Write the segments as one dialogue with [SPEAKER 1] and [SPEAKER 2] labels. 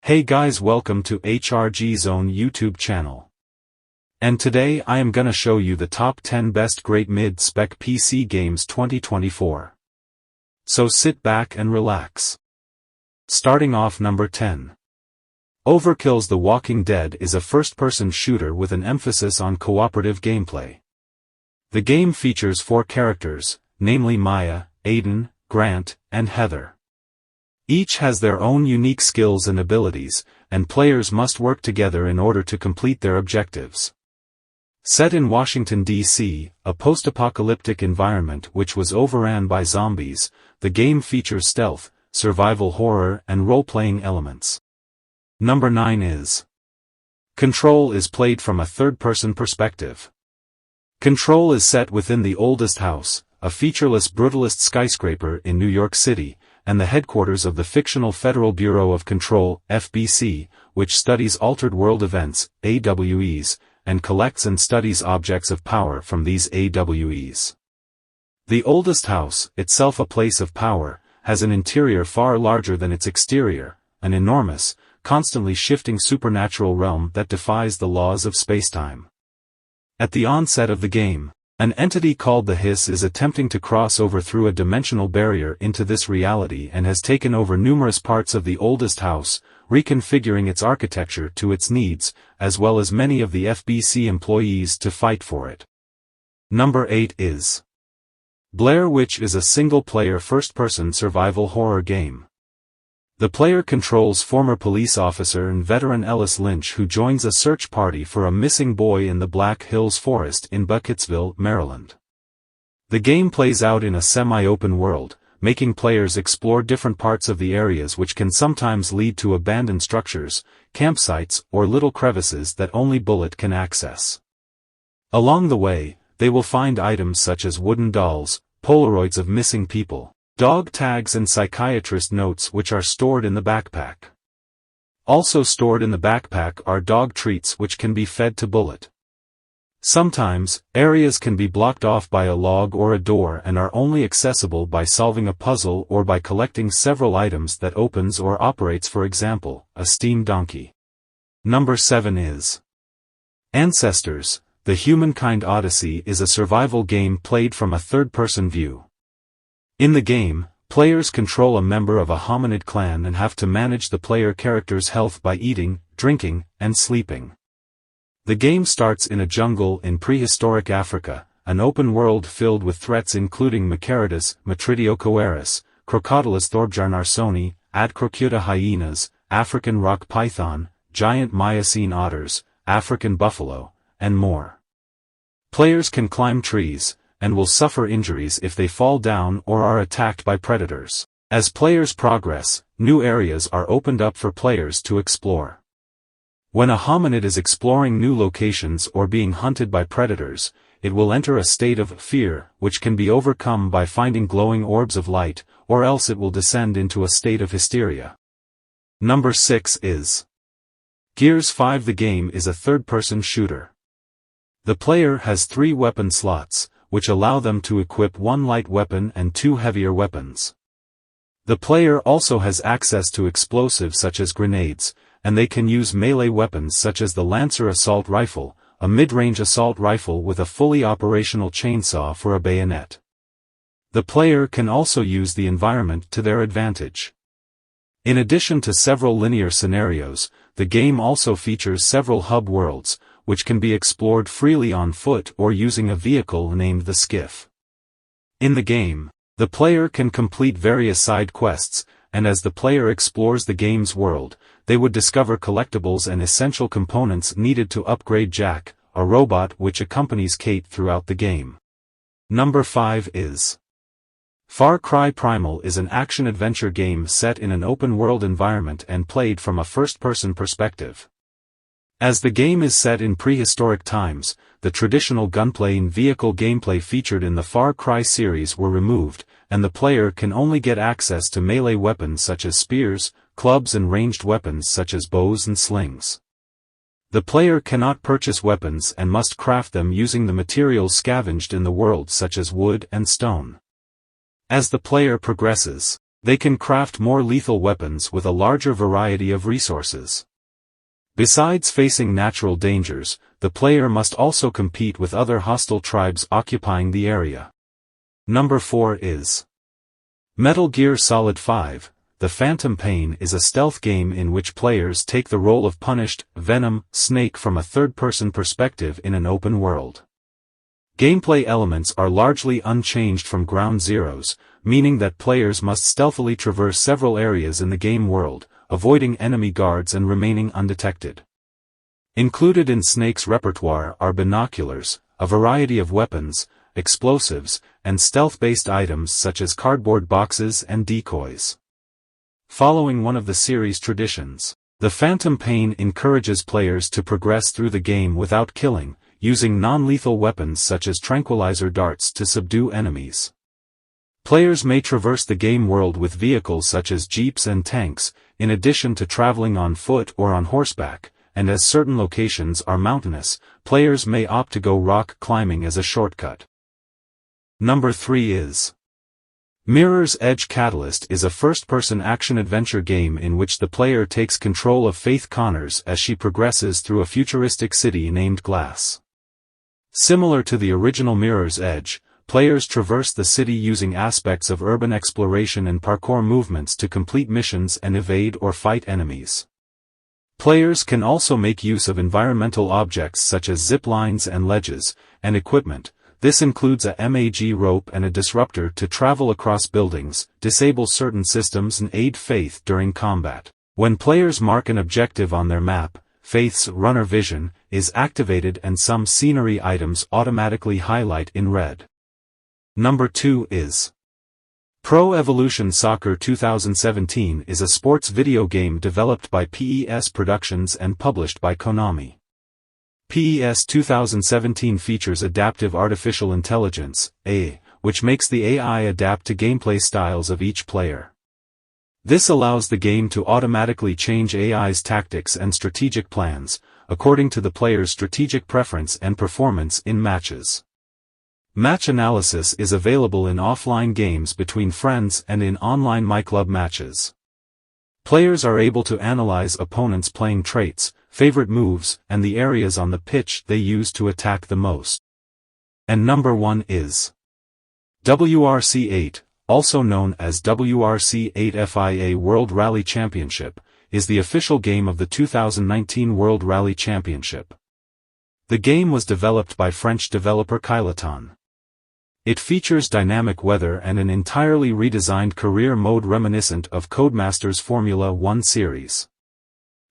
[SPEAKER 1] Hey guys, welcome to HRG Zone YouTube channel. And today I am gonna show you the top 10 best great mid-spec PC games 2024. So sit back and relax. Starting off number 10. Overkill's The Walking Dead is a first-person shooter with an emphasis on cooperative gameplay. The game features 4 characters, namely Maya, Aiden, Grant, and Heather. Each has their own unique skills and abilities, and players must work together in order to complete their objectives. Set in Washington, D.C., a post-apocalyptic environment which was overrun by zombies, the game features stealth, survival horror and role-playing elements. Number 9 is Control is played from a third-person perspective. Control is set within the Oldest House, a featureless brutalist skyscraper in New York City, and the headquarters of the fictional Federal Bureau of Control, FBC, which studies altered world events, AWEs, and collects and studies objects of power from these AWEs. The Oldest House, itself a place of power, has an interior far larger than its exterior, an enormous, constantly shifting supernatural realm that defies the laws of spacetime. At the onset of the game, an entity called the Hiss is attempting to cross over through a dimensional barrier into this reality and has taken over numerous parts of the Oldest House, reconfiguring its architecture to its needs, as well as many of the FBC employees to fight for it. Number 8 is Blair Witch is a single-player first-person survival horror game. The player controls former police officer and veteran Ellis Lynch, who joins a search party for a missing boy in the Black Hills Forest in Buckettsville, Maryland. The game plays out in a semi-open world, making players explore different parts of the areas, which can sometimes lead to abandoned structures, campsites, or little crevices that only Bullet can access. Along the way, they will find items such as wooden dolls, Polaroids of missing people, dog tags and psychiatrist notes, which are stored in the backpack. Also stored in the backpack are dog treats which can be fed to Bullet. Sometimes, areas can be blocked off by a log or a door and are only accessible by solving a puzzle or by collecting several items that opens or operates, for example, a steam donkey. Number 7 is Ancestors, The Humankind Odyssey is a survival game played from a third-person view. In the game, players control a member of a hominid clan and have to manage the player character's health by eating, drinking, and sleeping. The game starts in a jungle in prehistoric Africa, an open world filled with threats including Macaridus, Matridiocoeris, Crocodilus thorbjarnarsoni, Adcrocuta hyenas, African rock python, giant Miocene otters, African buffalo, and more. Players can climb trees, and will suffer injuries if they fall down or are attacked by predators. As players progress, new areas are opened up for players to explore. When a hominid is exploring new locations or being hunted by predators, it will enter a state of fear, which can be overcome by finding glowing orbs of light, or else it will descend into a state of hysteria. Number 6 is Gears 5. The game is a third-person shooter. The player has 3 weapon slots, which allow them to equip 1 light weapon and 2 heavier weapons. The player also has access to explosives such as grenades, and they can use melee weapons such as the Lancer assault rifle, a mid-range assault rifle with a fully operational chainsaw for a bayonet. The player can also use the environment to their advantage. In addition to several linear scenarios, the game also features several hub worlds, which can be explored freely on foot or using a vehicle named the Skiff. In the game, the player can complete various side quests, and as the player explores the game's world, they would discover collectibles and essential components needed to upgrade Jack, a robot which accompanies Kate throughout the game. Number 5 is Far Cry Primal is an action-adventure game set in an open-world environment and played from a first-person perspective. As the game is set in prehistoric times, the traditional gunplay and vehicle gameplay featured in the Far Cry series were removed, and the player can only get access to melee weapons such as spears, clubs and ranged weapons such as bows and slings. The player cannot purchase weapons and must craft them using the materials scavenged in the world such as wood and stone. As the player progresses, They can craft more lethal weapons with a larger variety of resources. Besides facing natural dangers, the player must also compete with other hostile tribes occupying the area. Number 4 is Metal Gear Solid 5. The Phantom Pain is a stealth game in which players take the role of punished, Venom, Snake from a third-person perspective in an open world. Gameplay elements are largely unchanged from Ground Zeroes, meaning that players must stealthily traverse several areas in the game world, avoiding enemy guards and remaining undetected. Included in Snake's repertoire are binoculars, a variety of weapons, explosives, and stealth-based items such as cardboard boxes and decoys. Following one of the series' traditions, the Phantom Pain encourages players to progress through the game without killing, using non-lethal weapons such as tranquilizer darts to subdue enemies. Players may traverse the game world with vehicles such as jeeps and tanks, in addition to traveling on foot or on horseback, and as certain locations are mountainous, players may opt to go rock climbing as a shortcut. Number 3 is Mirror's Edge Catalyst is a first-person action-adventure game in which the player takes control of Faith Connors as she progresses through a futuristic city named Glass. Similar to the original Mirror's Edge, players traverse the city using aspects of urban exploration and parkour movements to complete missions and evade or fight enemies. Players can also make use of environmental objects such as zip lines and ledges, and equipment. This includes a MAG rope and a disruptor to travel across buildings, disable certain systems and aid Faith during combat. When players mark an objective on their map, Faith's runner vision is activated and some scenery items automatically highlight in red. Number 2 is Pro Evolution Soccer 2017 is a sports video game developed by PES Productions and published by Konami. PES 2017 features adaptive artificial intelligence, AI, which makes the AI adapt to gameplay styles of each player. This allows the game to automatically change AI's tactics and strategic plans, according to the player's strategic preference and performance in matches. Match analysis is available in offline games between friends and in online MyClub matches. Players are able to analyze opponents' playing traits, favorite moves, and the areas on the pitch they use to attack the most. And number 1 is WRC8, also known as WRC8 FIA World Rally Championship, is the official game of the 2019 World Rally Championship. The game was developed by French developer Kiloton. It features dynamic weather and an entirely redesigned career mode reminiscent of Codemasters Formula 1 series.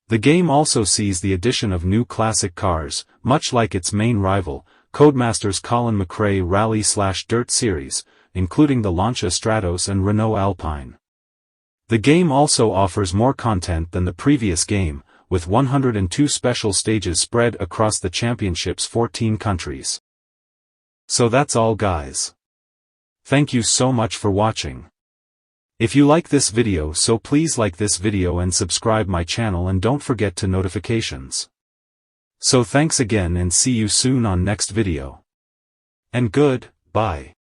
[SPEAKER 1] The game also sees the addition of new classic cars, much like its main rival, Codemasters' Colin McRae Rally/Dirt series, including the Lancia Stratos and Renault Alpine. The game also offers more content than the previous game, with 102 special stages spread across the championship's 14 countries. So that's all, guys. Thank you so much for watching. If you like this video, so please like this video and subscribe my channel and don't forget to notifications. So thanks again and see you soon on next video. And good, bye.